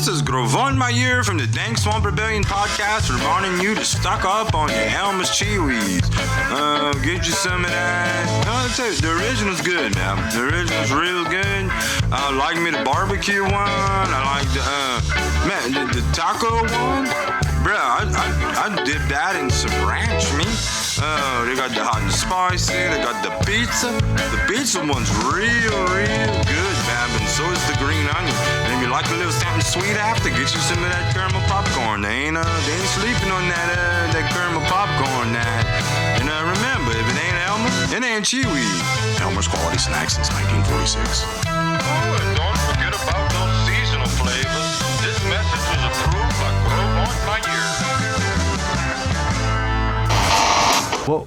this is Grovon Mayer from the Dank Swamp Rebellion podcast reminding you to stock up on your Elmer's CheeWees. Get you some of that. I'll tell you, the original's good, man. The original's real good. I like me the barbecue one. I like the taco one. Bro, I dip that in some ranch meat. They got the hot and spicy. They got the pizza. The pizza one's real good, man. And so is the green onion. And if you like a little something sweet after, get you some of that caramel popcorn. They ain't sleeping on that caramel popcorn. And remember, if it ain't Elmer, it ain't CheeWees. Elmer's quality snacks since 1946. Oh, and don't forget about those seasonal flavors. This message was approved by Grovon Mayer.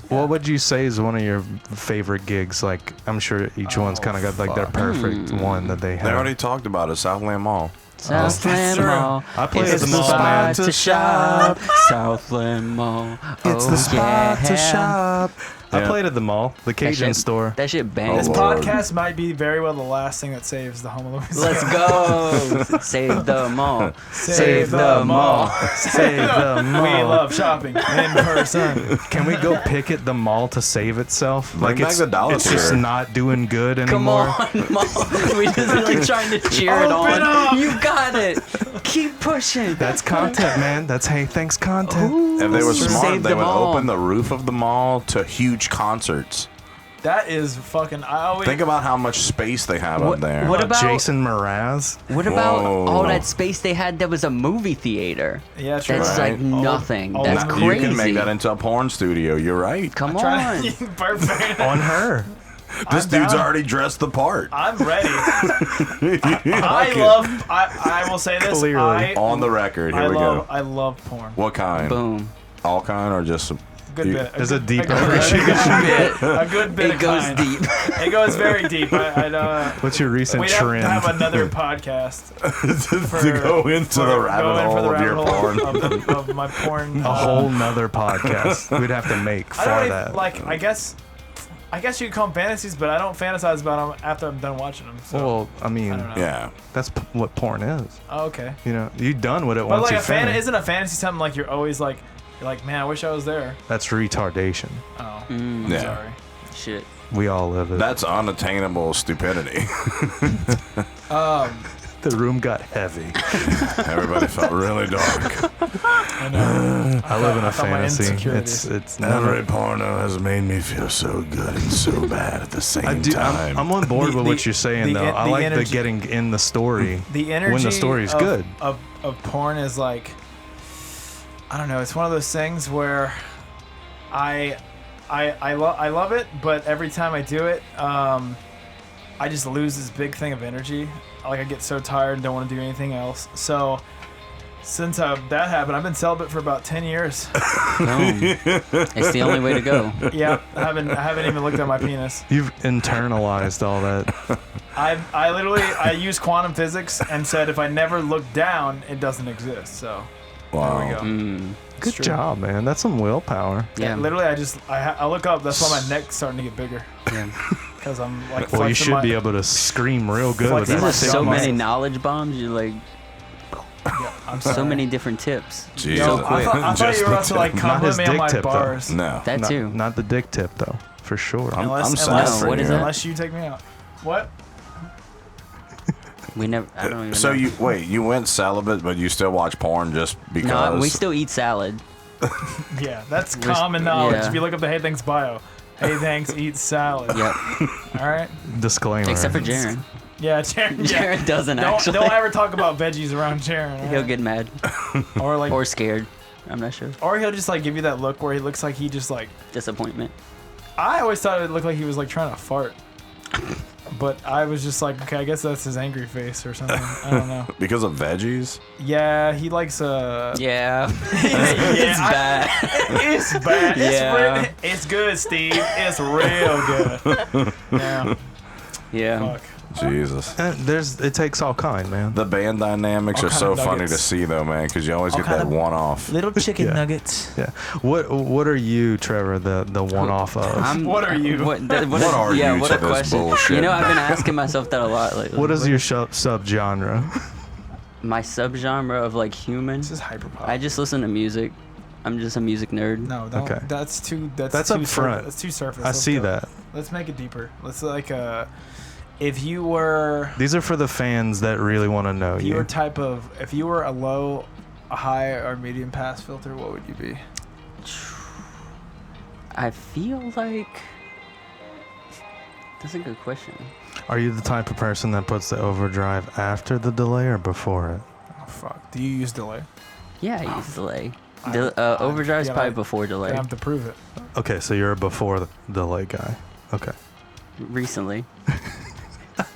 What would you say is one of your favorite gigs? Like, I'm sure each one's kind of got like their perfect one that they have. They already talked about it, Southland Mall. Southland Mall. I played at the mall, spot man. to shop. Southland Mall. It's the spot to yeah. shop. I played at the mall, the Cajun store. That shit bangs. This podcast might be very well the last thing that saves the home of Let's go. Save the mall. Save the mall. Save the mall. We love shopping in person. Can we go picket the mall to save itself? Bring back the dollar it's just store. not doing good Come anymore. on, mall. We just like trying to cheer it Open on. up. You got it. Keep pushing. That's content, man. That's hey, thanks content. If they were smart, Save they the would mall. open the roof of the mall to huge concerts. That is fucking. I always Think about how much space they have up there. What about Jason Mraz? What about Whoa. all that space they had that was a movie theater? Yeah, true. That's Right. like nothing. Oh, That's now crazy. You can make that into a porn studio. You're right. Come Try- on. Perfect. On her. This I'm dude's down. already dressed the part. I'm ready. I will say this. Clearly. On the record, here we go. I love porn. What kind? Boom. All kind or just some? Good bit. There's a deep good appreciation. bit. A good bit. It of goes kind. deep. It goes very deep. What's your recent We'd have trend? to have another podcast to go into the rabbit hole of your porn. of my porn. A whole nother podcast we'd have to make I for don't that. I guess you could call them fantasies, but I don't fantasize about them after I'm done watching them. So. Well, I mean, I don't know. Yeah. that's what porn is. Oh, okay. You know, you're done with it But once like you a fan, finish. isn't a fantasy something like you're always like, man, I wish I was there. That's retardation. Oh, Yeah. sorry. Shit. We all live it. That's unattainable stupidity. The room got heavy. Everybody felt really dark. I know. I live in a I thought my fantasy. insecurities. It's never. Every porno has made me feel so good and so bad at the same time. I'm on board The- with the- what you're saying, the though. en- I the like energy- the getting in the story. The energy when the story's of, good. of porn is like, I don't know. It's one of those things where I love it, but every time I do it, I just lose this big thing of energy. Like I get so tired and don't want to do anything else. So since that happened, I've been celibate for about 10 years. Boom. It's the only way to go. Yeah, I haven't even looked at my penis. You've internalized all that. I literally use quantum physics and said if I never look down, it doesn't exist. So Wow. there we go. Mm. Good true. job, man. That's some willpower. Yeah. Literally, I look up. That's why my neck's starting to get bigger. Yeah. Because I'm like Well, you flexing should my, be able to scream real good with Flexing that. These are so my many muscles. knowledge bombs. You're like I'm sorry. so many different tips. Jesus. Yo, I thought Just you were the about to like tip. Not his compliment me on dick my tip, though. bars. No. That not, too. Not the dick tip, though, for sure. Unless, I'm sad unless, for what you. is that? unless you take me out. What? We never. I don't even So know. you went celibate, but you still watch porn just because? No, we still eat salad. Yeah, that's We're common knowledge. yeah. If you look up the Hey Thanks bio, Hey Thanks eat salad. Yep. All right. Disclaimer. Except for Jaren. Yeah, Jared. Yeah. Jared doesn't Don't actually. ever talk about veggies around Jared. He'll get mad or like or scared. I'm not sure. or he'll just like give you that look where he looks like he just like. Disappointment. I always thought it looked like he was like trying to fart. But I was just like, okay, I guess that's his angry face or something. I don't know. Because of veggies? Yeah, he likes Yeah. It's bad. It's bad. Yeah. It's good, Steve. It's real good. Yeah. Yeah. Fuck. Jesus. It takes all kind, man. The band dynamics All are so kind of funny nuggets. to see, though, man, because you always All get kind that of- one-off. Little chicken Yeah. nuggets. Yeah. What are you, Trevor? The one off of? What are you? What are yeah, you what to a this question. bullshit? You know, I've been asking myself that a lot lately. What is your subgenre? My subgenre of like human. This is hyperpop. I just listen to music. I'm just a music nerd. No, don't. Okay. That's too. That's up too front. That's too surface. I Let's see go. that. Let's make it deeper. Let's like if you were. These are for the fans that really want to know If you. if you were a low, a high, or medium pass filter, what would you be? I feel like that's a good question. Are you the type of person that puts the overdrive after the delay or before it? Oh fuck. Do you use delay? Yeah, I use delay. I- Overdrive's yeah, probably I- before I delay. have to prove it. Okay, so you're a before the delay guy. Okay. Recently.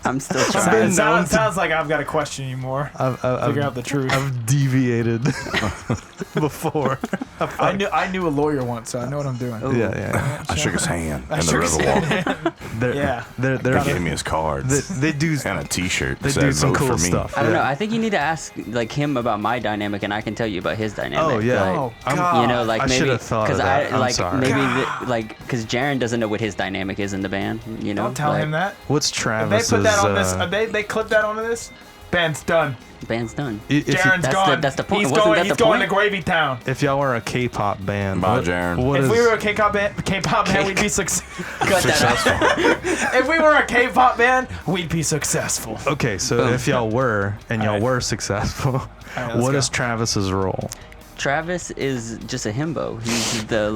I'm still been trying. It sounds like I've got to question you more. Figure out the truth. I've deviated before. I knew a lawyer once, so I know what I'm doing. Ooh. Yeah. I shook his hand I in the shook his Riverwalk. They're, Yeah. He gave me his cards they do and a T-shirt. they that do said, some "Vote cool for me." stuff. I don't Yeah. know. I think you need to ask like him about my dynamic, and I can tell you about his dynamic. Oh, yeah. Like, Oh I'm- God. you know, like I maybe should've thought of that. I'm like sorry. maybe because Jaren doesn't know what his dynamic is in the band. You know, Don't tell like, him that. What's If they Travis's? put that on this, they clip that onto this. Band's done. Band's done. if, you- Jaren's That's gone. that's the point. He's Wasn't going. that He's the going point? to Gravy Town. if y'all were a K-pop band, Bye, what, Jaren. what If is- we were a K-pop band, we'd be successful. Cut that out. If we were a K-pop band, we'd be successful. okay, so Boom. if y'all were and y'all Alright. were successful, let's what go. is Travis's role? Travis is just a himbo. He's the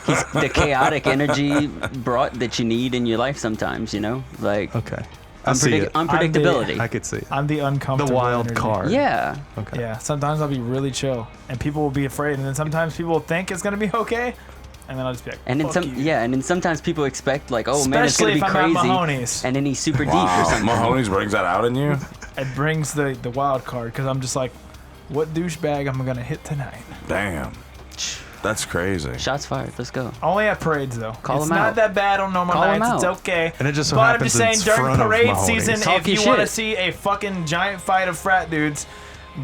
he's the chaotic energy that you need in your life sometimes. You know, like Okay, I see it. unpredictability. I could see it. I'm the uncomfortable. The wild energy. card. Yeah. Okay. Yeah. Sometimes I'll be really chill, and people will be afraid, and then sometimes people will think it's gonna be okay, and then I'll just be like, And then "Fuck you." and then sometimes people expect like, oh man, it's Especially gonna be if I'm at crazy, Mahoney's. and then he's super deep or Wow, something. Mahoney's brings that out in you. It brings the wild card because I'm just like, what douchebag am I gonna hit tonight? Damn, that's crazy. Shots fired. Let's go. Only at parades though. Call it's him not out. that bad on normal Call him nights. It's out. okay. And it just so But I'm happens just saying it's during front of parade Mahoney's. season, Talk if your you want to shit. see a fucking giant fight of frat dudes,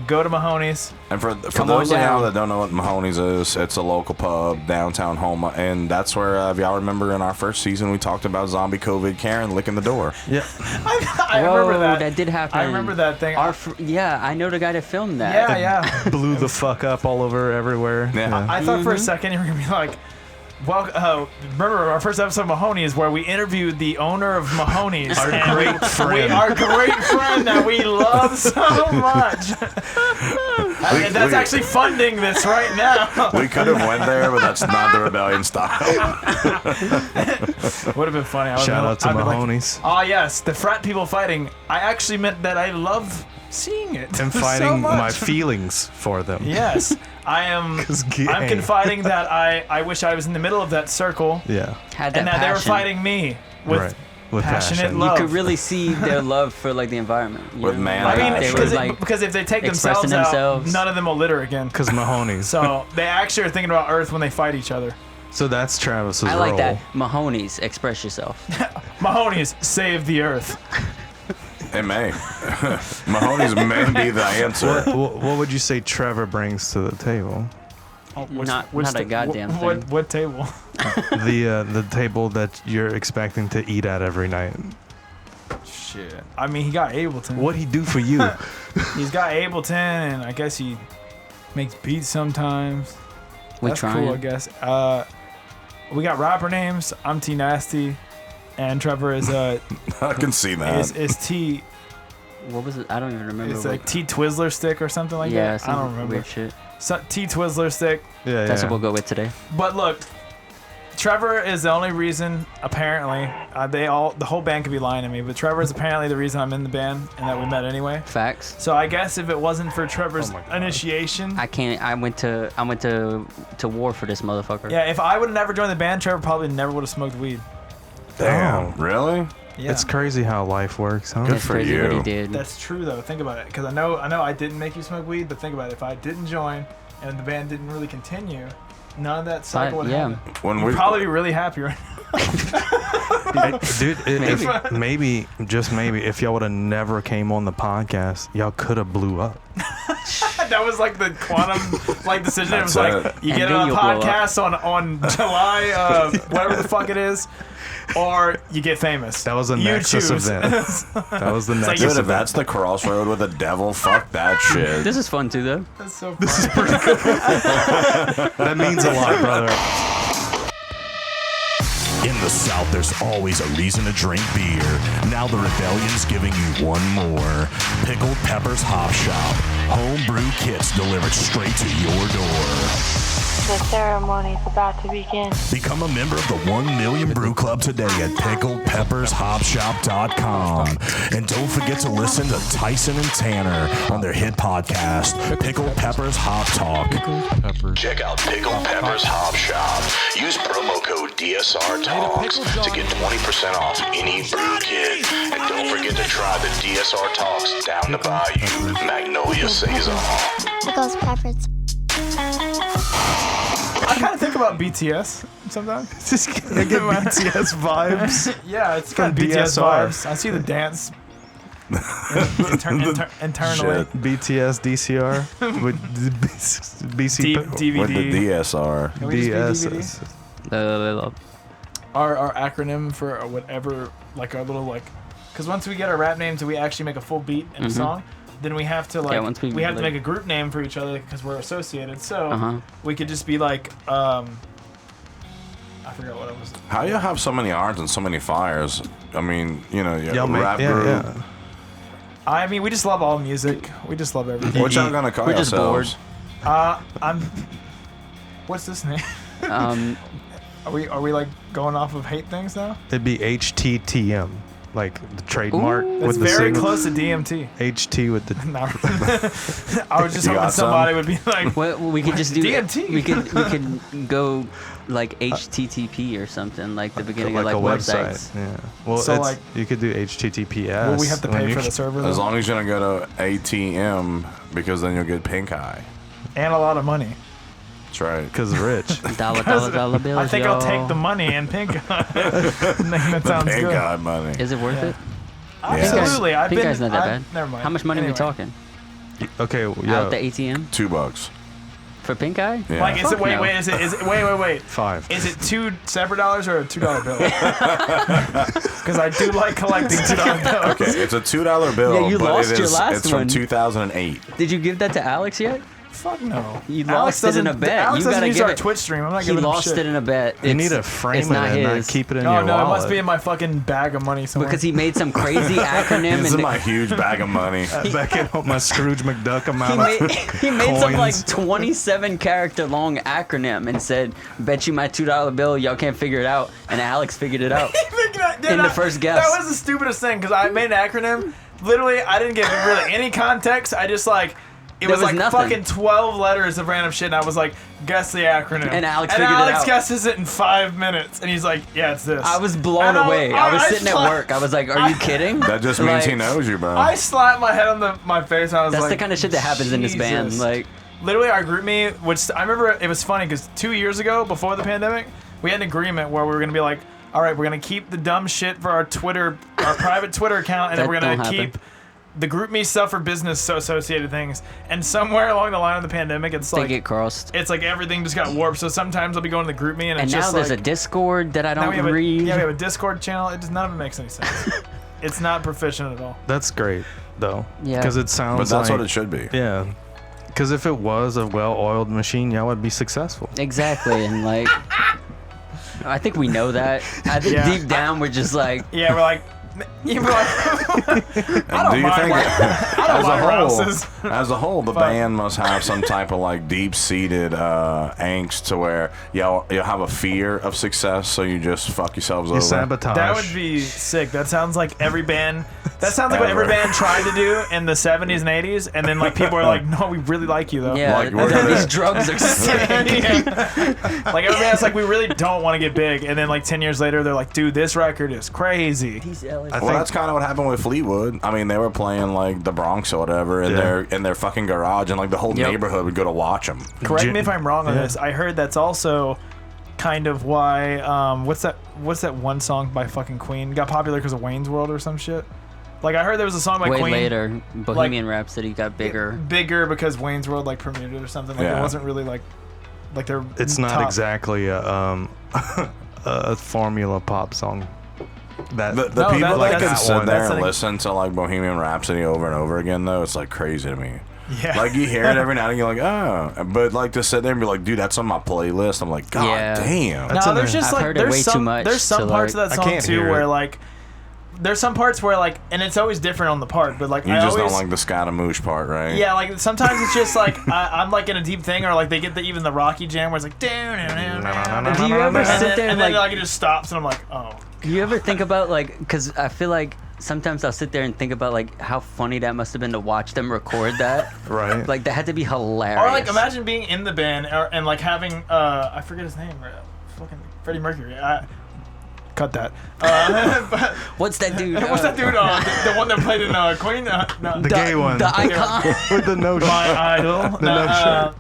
go to Mahoney's. And for Come those on of y'all down. that don't know what Mahoney's is, it's a local pub downtown Houma, and that's where if y'all remember in our first season we talked about zombie COVID Karen licking the door. Yeah. I Whoa, remember that. did happen. I remember that thing. Yeah, I know the guy that filmed that. Yeah, yeah. Blew the fuck up all over everywhere. Yeah. I thought for a second you were gonna be like, well, remember our first episode of Mahoney's where we interviewed the owner of Mahoney's, Our and great friend. our great friend that we love so much. And that's we- actually funding this right now. We could have went there, but that's not the rebellion style. Would have been funny. Shout out to I'd be like, Mahoney's. oh yes, the frat people fighting. I actually meant that I love seeing it And so fighting much. my feelings for them. Yes, I am. 'Cause I'm gang. confiding that I wish I was in the middle of that circle, Yeah. Had that and that they were passion. fighting me with Right. With passionate passion. love. You could really see their love for like the environment. you With know? man Like, I mean, passion. they were because, like because if they take expressing themselves out, themselves. none of them will litter again. Because Mahoney's. So they actually are thinking about Earth when they fight each other. So that's Travis's I like role. that. Mahoney's, express yourself. Mahoney's save the Earth. It may. Mahoney's may be the answer. What would you say Trevor brings to the table? Oh, Not a goddamn thing. What table? The table that you're expecting to eat at every night. Shit. I mean, he got Ableton. What'd he do for you? He's got Ableton, and I guess he makes beats sometimes. We That's trying. cool, I guess. We got rapper names. I'm T Nasty, and Trevor is I can see that. is T. What was it? I don't even remember. It's what- like T Twizzler Stick or something like yeah, that. I some don't remember. weird shit. So, T Twizzler Stick. Yeah, That's yeah. what we'll go with today. But look, Trevor is the only reason. Apparently, the whole band could be lying to me, but Trevor is apparently the reason I'm in the band and that we met anyway. Facts. So I guess if it wasn't for Trevor's Oh my God. initiation, I can't. I went to war for this motherfucker. yeah, if I would have never joined the band, Trevor probably never would have smoked weed. Damn, really? Yeah. It's crazy how life works, huh? Good That's for crazy what he you. did. That's true though. Think about it, because I know I didn't make you smoke weed, but think about it. If I didn't join and the band didn't really continue, none of that cycle would yeah. happen. When You'd we probably be really happy right Dude, maybe, just maybe, if y'all would have never came on the podcast, y'all could have blew up. That was like the quantum like decision. It was That's like it. you And get then on a you'll blow up. podcast on July whatever the fuck it is, or you get famous. That was the You Nexus choose. event. That was the like Nexus Dude, if event. that's the crossroad with the devil, fuck that shit. This is fun too, though. That's so funny. That means a lot, brother. In the South, there's always a reason to drink beer. Now the Rebellion's giving you one more. Pickled Peppers Hop Shop. Homebrew kits delivered straight to your door. The ceremony is about to begin. Become a member of the 1 Million Brew Club today at pickledpeppershopshop.com. And don't forget to listen to Tyson and Tanner on their hit podcast, Pickled Peppers Hop Talk. Check out Pickled Peppers Hop Shop. Use promo code DSR Talks to get 20% off any brew kit. And don't forget to try the DSR Talks Down the Bayou Magnolia Saison. Pickles, peppers. I kind of think about BTS sometimes. Just I get BTS vibes. Yeah, it's From got BTS DSR. vibes. I see the dance internally. Shit. BTS DCR with BC DVD. With the DSR. Can we just be DS. DVD? Our acronym for whatever, like our little like, because once we get our rap name, till we actually make a full beat in a song, then we have to like once we have to like- make a group name for each other because we're associated. So we could just be like, I forgot what it was. How you have so many irons and so many fires? I mean, you know, you Y'all have a make, rap yeah, group. yeah. I mean, we just love all music. We just love everything. What y'all gonna call We're just yourselves? I'm. What's this name? Um, Are we like going off of hate things now? It'd be HTTM, like the trademark Ooh. That's with the very signal. close to DMT. HT with the. No. I was just You hoping got some? somebody would be like, well, we could just do DMT. We could go like HTTP or something, like the beginning like of a like website. websites. Yeah. Well, So, it's, like- you could do HTTPS. will we have to when pay you- for the server? As though? long as you don't go to ATM, because then you'll get pink eye. And a lot of money. That's right. Cause rich. Dollar bills. I think I'll yo. take the money and pink. That sounds Pink good. eye money. Is it worth Yeah. it? Absolutely. I've Pink been. eye's not that I- bad. Never mind. How much money are we Anyway. talking? Okay. Well, yeah. Out the ATM $2. for pink eye? Yeah. Like, is it? Fuck Wait, no. wait. Is it? Wait. 5. Is it $2 separate dollars or a $2 bill? Because I do like collecting $2 bills. Okay, it's a $2 bill, Yeah, you but lost it your is, last it's from one. 2008. Did you give that to Alex yet? Fuck no. You Alex lost it in a doesn't- bet. Alex You doesn't gotta use give our it. Twitch stream. I'm not He giving him lost shit. it in a bet. You need to It's frame it not and not his. keep it in Oh your no, wallet. it must be in my fucking bag of money somewhere. Because he made some crazy acronym This is and my huge bag of money. Back in my Scrooge McDuck he amount made, of he made some like coins. 27 character long acronym and said, "Bet you my $2 bill, y'all can't figure it out." And Alex figured it out. Dude, in the first guess. That was the stupidest thing because I made an acronym. Literally, I didn't give really any context. I just like. It There was was like nothing. fucking 12 letters of random shit, and I was like, guess the acronym. And Alex figured it out. guesses it in 5 minutes, and he's like, yeah, it's this. I was blown And away. I was I sitting at slapped- work. I was like, "Are you kidding?" That just means he Like, knows you, bro. I slapped my head on my face, and I was That's like, the kind of shit that happens in this band. Jesus. Like, Literally, our group me, which I remember it was funny because 2 years ago, before the pandemic, we had an agreement where we were gonna be like, all right, we're gonna keep the dumb shit for our Twitter, our private Twitter account, and then That we're gonna don't happen. keep the group me stuff for business associated things. And somewhere along the line of the pandemic, it's they like get crossed. it's like everything just got warped. So sometimes I'll be going to the group me, and And it's now just there's like, a Discord that I now don't we have read. we have a Discord channel. It just none of it makes any sense. It's not proficient at all. That's great, though. Yeah. Because it sounds but that's like, what it should be. Yeah. Because if it was a well-oiled machine, y'all would be successul. Exactly, and like, I think we know that. I think Yeah. deep down we're just like, Yeah, we're like. You're like I don't Do you mind think I don't as a mind whole, rouses. as a whole, the But- band must have some type of like deep-seated angst to where y'all have a fear of success, so you just fuck yourselves You over. sabotage. That would be sick. That sounds like every band. That sounds like what every Ever. band tried to do in the 70s and 80s, and then like people are like, "No, we really like you though." yeah, Like, we're these gonna- drugs are sick. Yeah. Like every band's like, "We really don't want to get big," and then like 10 years later, they're like, "Dude, this record is crazy." Well, that's kind of what happened with Fleetwood. I mean, they were playing like the Bronx or whatever in their fucking garage, and like the whole Yep. neighborhood would go to watch them. Correct me if I'm wrong on this. I heard that's also kind of why. What's that one song by fucking Queen got popular because of Wayne's World or some shit? Like I heard there was a song by Way Queen. later, Bohemian Rhapsody got bigger. Bigger because Wayne's World like premiered it or something. Like it wasn't really like they're. It's not top. exactly a formula pop song. That The No, people that- that can that's sit one. there That's and like- listen to like Bohemian Rhapsody over and over again, though, it's like crazy to me. Yeah. Like you hear it every now and then, you're like, oh, but like to sit there and be like, dude, that's on my playlist. I'm like, God Yeah. damn. That's No, in there's there. just I've like heard it there's way some too much there's some to, parts like- of that I song can't too hear where it. like there's some parts where like and it's always different on the part, but like You I just always, don't like the Scaramouche part, right? yeah, like sometimes it's just like I'm like in a deep thing, or like they get even the Rocky jam where it's like down. Do you ever sit there and and then like? it just stops, and I'm like, oh. Do you ever think about like? Because I feel like sometimes I'll sit there and think about like how funny that must have been to watch them record that. Right. Like that had to be hilarious. Or like imagine being in the band and like having I forget his name, fucking Freddie Mercury. Cut that. But, What's that dude? what's that dude? The one that played in Queen. No, The gay one. The icon. With the no My idol. no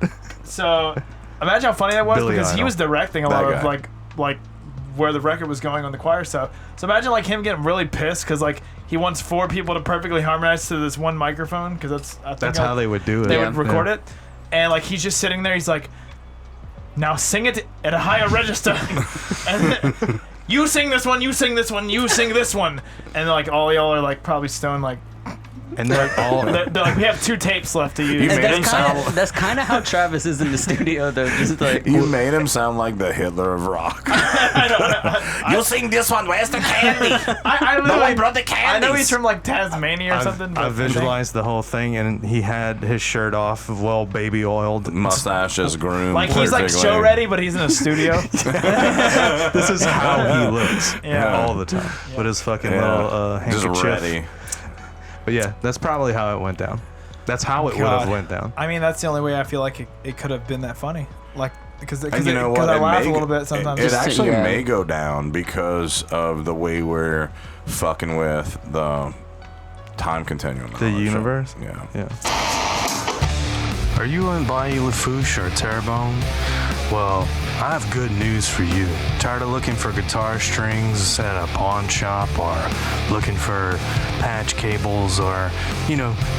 So imagine how funny that was Billy because he Idol. was directing a That lot of guy. like where the record was going on the choir stuff. So imagine like him getting really pissed because like he wants 4 people to perfectly harmonize to this one microphone because That's how they would do it. they Yeah. would record it, and like he's just sitting there. He's like, now sing it at a higher register, and then, you sing this one, you sing this one, you sing this one, and like all y'all are like probably stoned like. And they're all. They're like, we have 2 tapes left to use. You And made him sound. that's kind of how Travis is in the studio though. Just like You made him sound like the Hitler of rock. You sing this one. Where's the candy? I literally brought the I know he's from like Tasmania or something. I but visualized the whole thing, and he had his shirt off, well, baby oiled. Mustache is groomed. like he's like perfectly. show ready, but he's in a studio. This is how he looks Yeah. all the time with his fucking Yeah. little Just handkerchief. ready. But yeah, that's probably how it went down. That's how it would God. have went down. I mean, that's the only way I feel like it could have been that funny. Like because And you know what? I It laugh may a little go- bit sometimes. It Just- actually yeah. may go down because of the way we're fucking with the time continuum. The universe? Yeah. Yeah. Are you in Bayou Lafouche or Terrebonne? Well, I have good news for you. Tired of looking for guitar strings at a pawn shop or looking for patch cables or,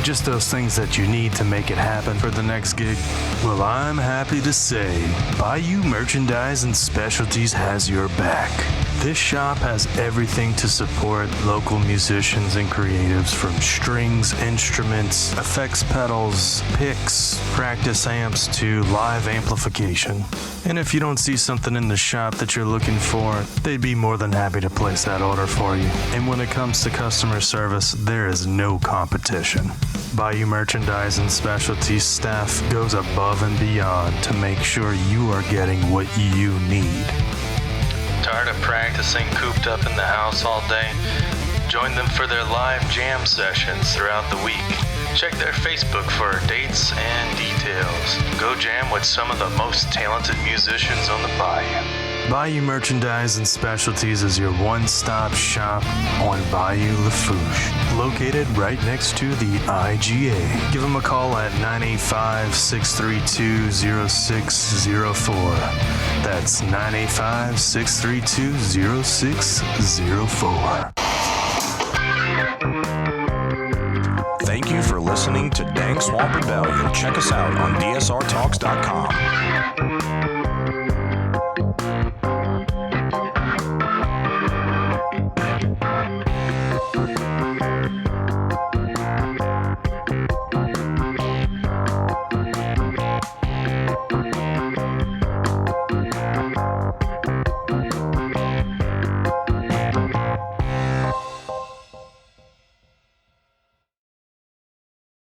just those things that you need to make it happen for the next gig? Well, I'm happy to say Bayou Merchandise and Specialties has your back. This shop has everything to support local musicians and creatives, from strings, instruments, effects pedals, picks, practice amps to live amplification. And if you don't see something in the shop that you're looking for, they'd be more than happy to place that order for you. And when it comes to customer service, there is no competition. Bayou Merchandise and Specialties staff goes above and beyond to make sure you are getting what you need. Tired of practicing cooped up in the house all day? Join them for their live jam sessions throughout the week. Check their Facebook for dates and details. Go jam with some of the most talented musicians on the Bayou. Bayou Merchandise and Specialties is your one-stop shop on Bayou Lafouche, located right next to the IGA. Give them a call at 985-632-0604. That's 985-632-0604. Thank you for listening to Dank Swamp Rebellion. Check us out on DSRTalks.com.